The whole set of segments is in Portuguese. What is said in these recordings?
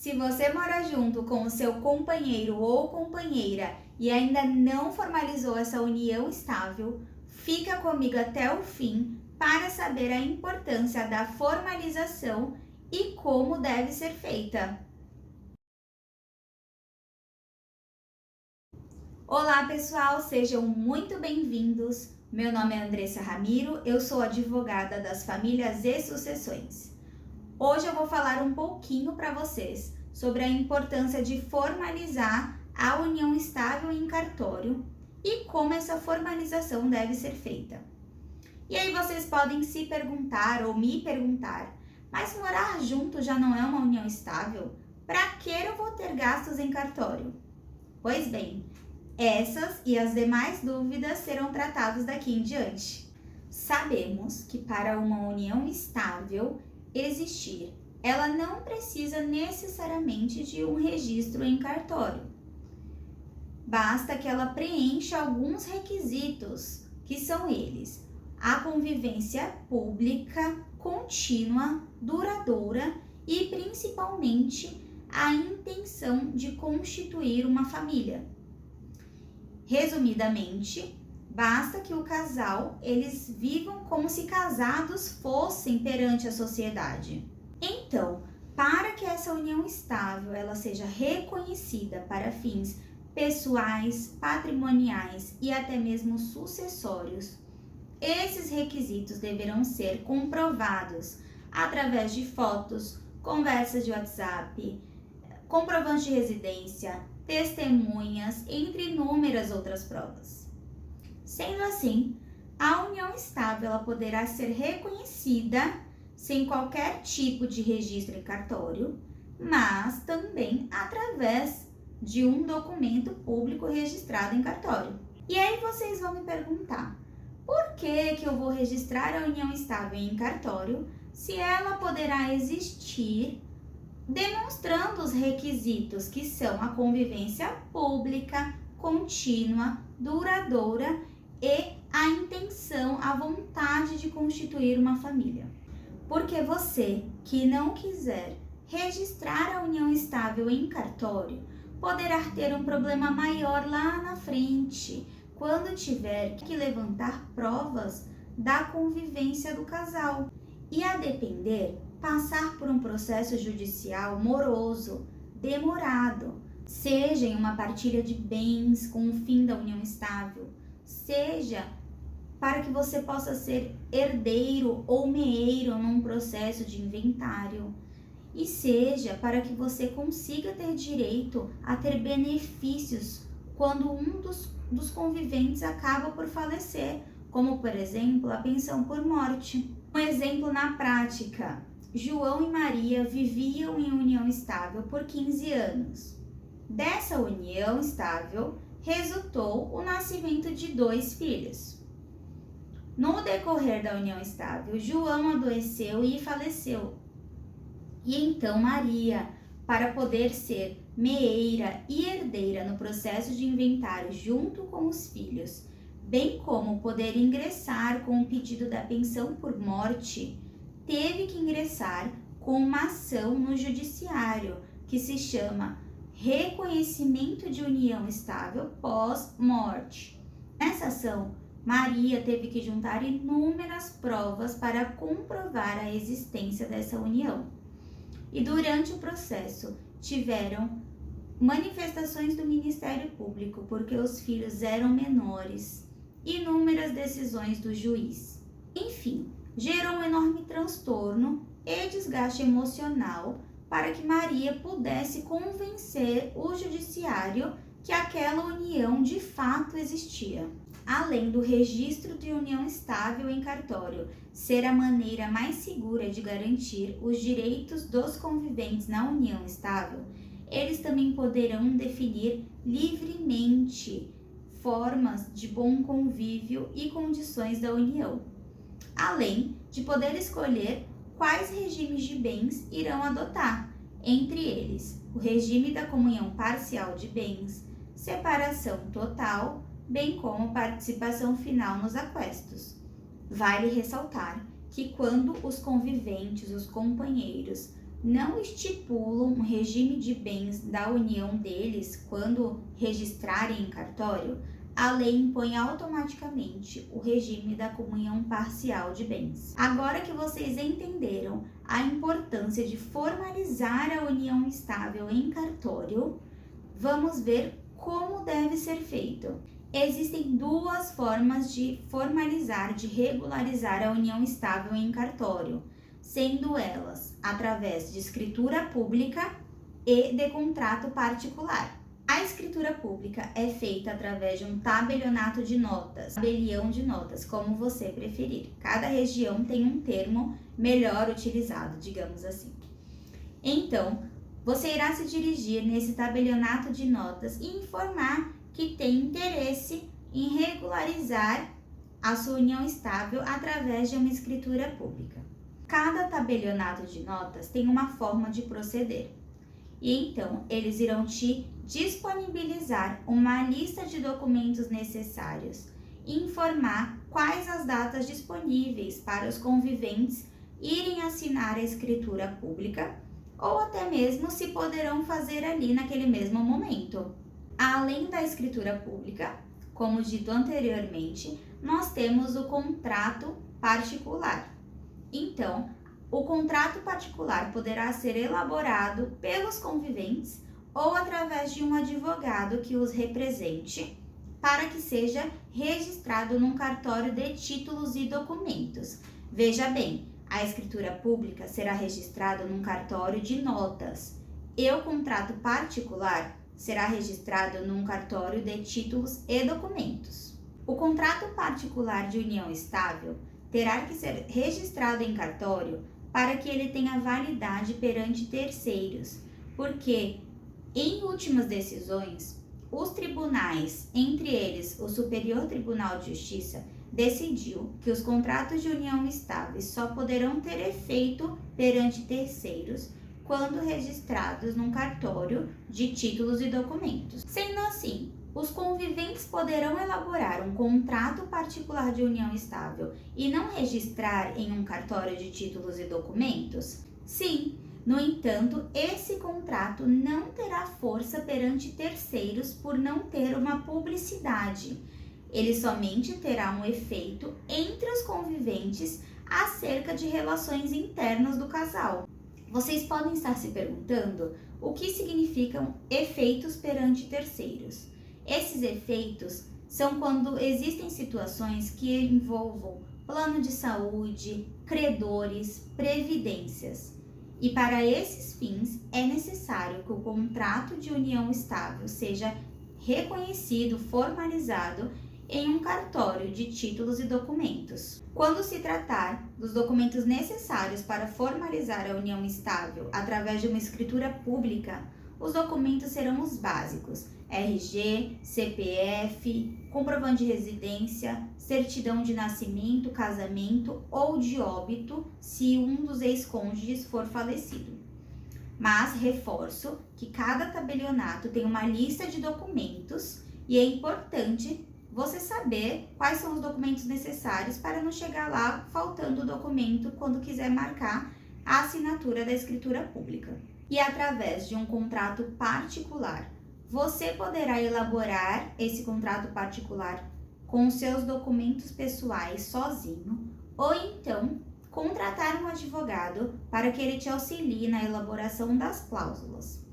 Se você mora junto com o seu companheiro ou companheira e ainda não formalizou essa união estável, fica comigo até o fim para saber a importância da formalização e como deve ser feita. Olá, pessoal, sejam muito bem-vindos. Meu nome é Andressa Ramiro, eu sou advogada das famílias e sucessões. Hoje eu vou falar um pouquinho para vocês sobre a importância de formalizar a união estável em cartório e como essa formalização deve ser feita. E aí vocês podem se perguntar ou me perguntar, mas morar junto já não é uma união estável? Para que eu vou ter gastos em cartório? Pois bem, essas e as demais dúvidas serão tratadas daqui em diante. Sabemos que para uma união estável existir, ela não precisa necessariamente de um registro em cartório. Basta que ela preencha alguns requisitos, que são eles: a convivência pública, contínua, duradoura e principalmente a intenção de constituir uma família. Resumidamente, basta que o casal, eles vivam como se casados fossem perante a sociedade. Então, para que essa união estável ela seja reconhecida para fins pessoais, patrimoniais e até mesmo sucessórios, esses requisitos deverão ser comprovados através de fotos, conversas de WhatsApp, comprovante de residência, testemunhas, entre inúmeras outras provas. Sendo assim, a união estável ela poderá ser reconhecida sem qualquer tipo de registro em cartório, mas também através de um documento público registrado em cartório. E aí vocês vão me perguntar, por que eu vou registrar a união estável em cartório se ela poderá existir demonstrando os requisitos que são a convivência pública, contínua, duradoura e a intenção, a vontade de constituir uma família? Porque você que não quiser registrar a união estável em cartório poderá ter um problema maior lá na frente, quando tiver que levantar provas da convivência do casal. E a depender, passar por um processo judicial moroso, demorado, seja em uma partilha de bens com o fim da união estável, seja para que você possa ser herdeiro ou meeiro num processo de inventário, e seja para que você consiga ter direito a ter benefícios quando um dos conviventes acaba por falecer, como por exemplo a pensão por morte. Um exemplo na prática: João e Maria viviam em união estável por 15 anos. Dessa união estável resultou o nascimento de 2 filhos. No decorrer da união estável, João adoeceu e faleceu. E então Maria, para poder ser meeira e herdeira no processo de inventário junto com os filhos, bem como poder ingressar com o pedido da pensão por morte, teve que ingressar com uma ação no judiciário, que se chama Reconhecimento de União Estável Pós-Morte. Nessa ação, Maria teve que juntar inúmeras provas para comprovar a existência dessa união. E durante o processo, tiveram manifestações do Ministério Público, porque os filhos eram menores, inúmeras decisões do juiz. Enfim, gerou um enorme transtorno e desgaste emocional para que Maria pudesse convencer o judiciário que aquela união de fato existia. Além do registro de união estável em cartório ser a maneira mais segura de garantir os direitos dos conviventes na união estável, eles também poderão definir livremente formas de bom convívio e condições da união, além de poder escolher quais regimes de bens irão adotar, entre eles o regime da comunhão parcial de bens, separação total, bem como participação final nos aquestos. Vale ressaltar que quando os conviventes, os companheiros, não estipulam um regime de bens da união deles quando registrarem em cartório, a lei impõe automaticamente o regime da comunhão parcial de bens. Agora que vocês entenderam a importância de formalizar a união estável em cartório, vamos ver como deve ser feito. Existem duas formas de formalizar, de regularizar a união estável em cartório, sendo elas através de escritura pública e de contrato particular. A escritura pública é feita através de um tabelionato de notas, tabelião de notas, como você preferir. Cada região tem um termo melhor utilizado, digamos assim. Então, você irá se dirigir nesse tabelionato de notas e informar que tem interesse em regularizar a sua união estável através de uma escritura pública. Cada tabelionato de notas tem uma forma de proceder. E então, eles irão te disponibilizar uma lista de documentos necessários e informar quais as datas disponíveis para os conviventes irem assinar a escritura pública ou até mesmo se poderão fazer ali naquele mesmo momento. Além da escritura pública, como dito anteriormente, nós temos o contrato particular. Então, o contrato particular poderá ser elaborado pelos conviventes ou através de um advogado que os represente, para que seja registrado num cartório de títulos e documentos. Veja bem, a escritura pública será registrada num cartório de notas e o contrato particular será registrado num cartório de títulos e documentos. O contrato particular de união estável terá que ser registrado em cartório para que ele tenha validade perante terceiros, porque, em últimas decisões, os tribunais, entre eles o Superior Tribunal de Justiça, decidiu que os contratos de união estáveis só poderão ter efeito perante terceiros quando registrados num cartório de títulos e documentos. Sendo assim, os conviventes poderão elaborar um contrato particular de união estável e não registrar em um cartório de títulos e documentos? Sim. No entanto, esse contrato não terá força perante terceiros por não ter uma publicidade. Ele somente terá um efeito entre os conviventes acerca de relações internas do casal. Vocês podem estar se perguntando o que significam efeitos perante terceiros. Esses efeitos são quando existem situações que envolvam plano de saúde, credores, previdências. E para esses fins, é necessário que o contrato de união estável seja reconhecido, formalizado em um cartório de títulos e documentos. Quando se tratar dos documentos necessários para formalizar a união estável através de uma escritura pública, os documentos serão os básicos: RG, CPF, comprovante de residência, certidão de nascimento, casamento ou de óbito, se um dos ex-cônjuges for falecido. Mas reforço que cada tabelionato tem uma lista de documentos e é importante você saber quais são os documentos necessários para não chegar lá faltando o documento quando quiser marcar a assinatura da escritura pública. E através de um contrato particular, você poderá elaborar esse contrato particular com seus documentos pessoais sozinho, ou então contratar um advogado para que ele te auxilie na elaboração das cláusulas.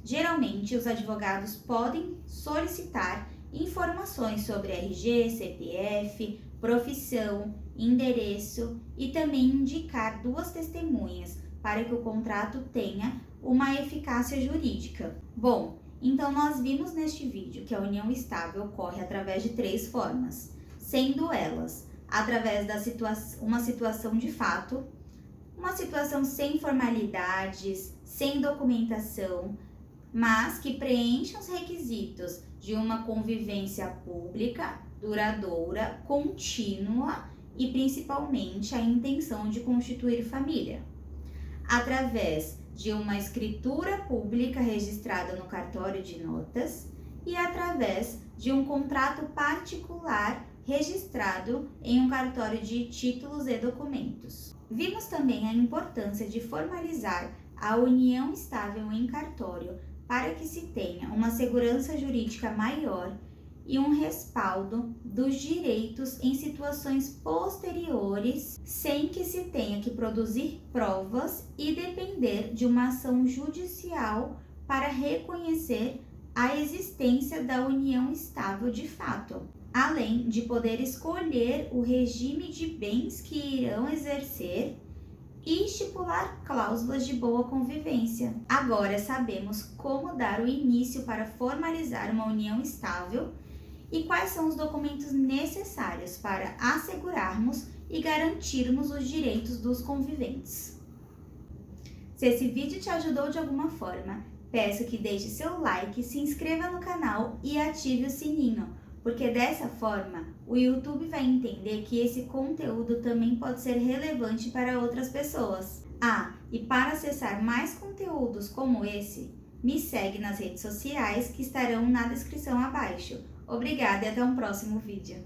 Geralmente, os advogados podem solicitar informações sobre RG, CPF, profissão, endereço e também indicar 2 testemunhas para que o contrato tenha uma eficácia jurídica. Bom, então nós vimos neste vídeo que a união estável ocorre através de 3 formas, sendo elas através da uma situação de fato, uma situação sem formalidades, sem documentação, mas que preencha os requisitos de uma convivência pública, duradoura, contínua e principalmente a intenção de constituir família. Através de uma escritura pública registrada no cartório de notas e através de um contrato particular registrado em um cartório de títulos e documentos. Vimos também a importância de formalizar a união estável em cartório para que se tenha uma segurança jurídica maior e um respaldo dos direitos em situações posteriores, sem que se tenha que produzir provas e depender de uma ação judicial para reconhecer a existência da união estável de fato, além de poder escolher o regime de bens que irão exercer e estipular cláusulas de boa convivência. Agora sabemos como dar o início para formalizar uma união estável e quais são os documentos necessários para assegurarmos e garantirmos os direitos dos conviventes. Se esse vídeo te ajudou de alguma forma, peço que deixe seu like, se inscreva no canal e ative o sininho, porque dessa forma o YouTube vai entender que esse conteúdo também pode ser relevante para outras pessoas. E para acessar mais conteúdos como esse, me segue nas redes sociais que estarão na descrição abaixo. Obrigada e até um próximo vídeo.